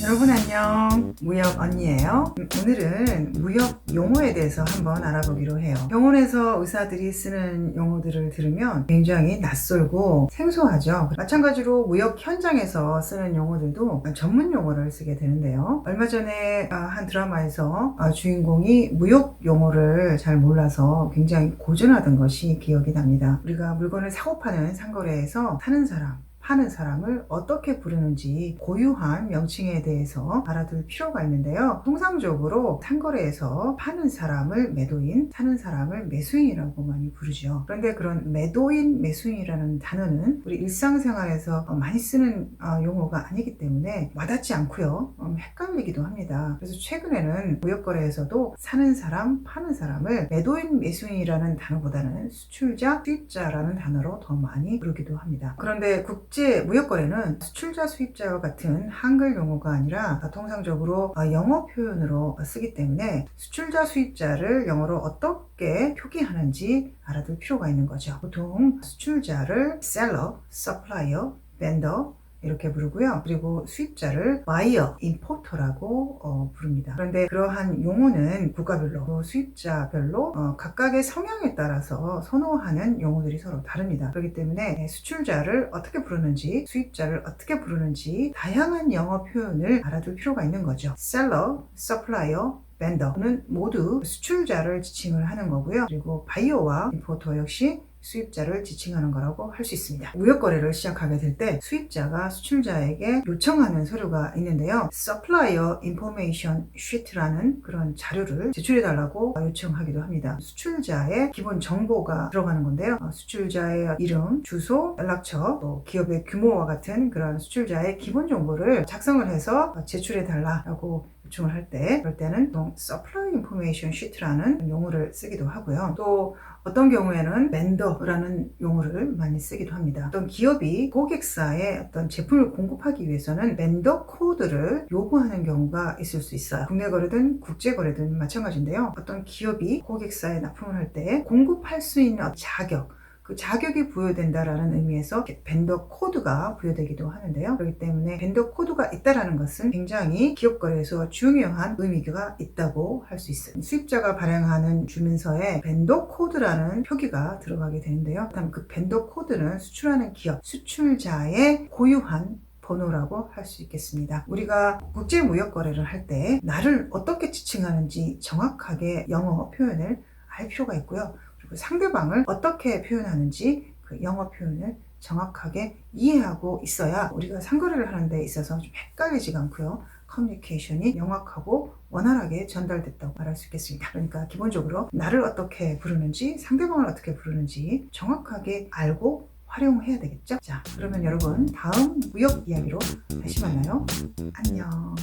여러분 안녕, 무역 언니예요. 오늘은 무역 용어에 대해서 한번 알아보기로 해요. 병원에서 의사들이 쓰는 용어들을 들으면 굉장히 낯설고 생소하죠. 마찬가지로 무역 현장에서 쓰는 용어들도 전문 용어를 쓰게 되는데요. 얼마 전에 한 드라마에서 주인공이 무역 용어를 잘 몰라서 굉장히 고전하던 것이 기억이 납니다. 우리가 물건을 사고 파는 상거래에서 사는 사람, 파는 사람을 어떻게 부르는지 고유한 명칭에 대해서 알아둘 필요가 있는데요. 통상적으로 상거래에서 파는 사람을 매도인, 사는 사람을 매수인이라고 많이 부르죠. 그런데 그런 매도인, 매수인이라는 단어는 우리 일상생활에서 많이 쓰는 용어가 아니기 때문에 와닿지 않고요. 헷갈리기도 합니다. 그래서 최근에는 무역거래에서도 사는 사람, 파는 사람을 매도인, 매수인이라는 단어보다는 수출자, 수입자라는 단어로 더 많이 부르기도 합니다. 그런데 국제 무역거래는 수출자, 수입자와 같은 한글 용어가 아니라 통상적으로 영어 표현으로 쓰기 때문에 수출자, 수입자를 영어로 어떻게 표기하는지 알아둘 필요가 있는 거죠. 보통 수출자를 seller, supplier, vendor 이렇게 부르고요. 그리고 수입자를 buyer, importer라고 부릅니다. 그런데 그러한 용어는 국가별로, 수입자별로 각각의 성향에 따라서 선호하는 용어들이 서로 다릅니다. 그렇기 때문에 수출자를 어떻게 부르는지, 수입자를 어떻게 부르는지 다양한 영어 표현을 알아둘 필요가 있는 거죠. seller, supplier, vendor는 모두 수출자를 지칭을 하는 거고요. 그리고 buyer와 importer 역시 수입자를 지칭하는 거라고 할 수 있습니다. 무역거래를 시작하게 될 때 수입자가 수출자에게 요청하는 서류가 있는데요. Supplier Information Sheet라는 그런 자료를 제출해달라고 요청하기도 합니다. 수출자의 기본 정보가 들어가는 건데요. 수출자의 이름, 주소, 연락처, 또 기업의 규모와 같은 그런 수출자의 기본 정보를 작성을 해서 제출해달라고 요청을 할 때, 그럴 때는 Supplier Information Sheet라는 용어를 쓰기도 하고요. 또 어떤 경우에는 vendor라는 용어를 많이 쓰기도 합니다. 어떤 기업이 고객사에 어떤 제품을 공급하기 위해서는 vendor 코드를 요구하는 경우가 있을 수 있어요. 국내 거래든 국제 거래든 마찬가지인데요. 어떤 기업이 고객사에 납품을 할 때 공급할 수 있는 자격, 그 자격이 부여된다라는 의미에서 벤더 코드가 부여되기도 하는데요. 그렇기 때문에 벤더 코드가 있다라는 것은 굉장히 기업 거래에서 중요한 의미가 있다고 할 수 있어요. 수입자가 발행하는 주문서에 벤더 코드라는 표기가 들어가게 되는데요. 그다음 그 벤더 코드는 수출하는 기업, 수출자의 고유한 번호라고 할 수 있겠습니다. 우리가 국제 무역 거래를 할 때 나를 어떻게 지칭하는지 정확하게 영어 표현을 알 필요가 있고요. 그리고 상대방을 어떻게 표현하는지 그 영어 표현을 정확하게 이해하고 있어야 우리가 상거래를 하는 데 있어서 좀 헷갈리지가 않고요. 커뮤니케이션이 명확하고 원활하게 전달됐다고 말할 수 있겠습니다. 그러니까 기본적으로 나를 어떻게 부르는지, 상대방을 어떻게 부르는지 정확하게 알고 활용해야 되겠죠? 자, 그러면 여러분 다음 무역 이야기로 다시 만나요. 안녕.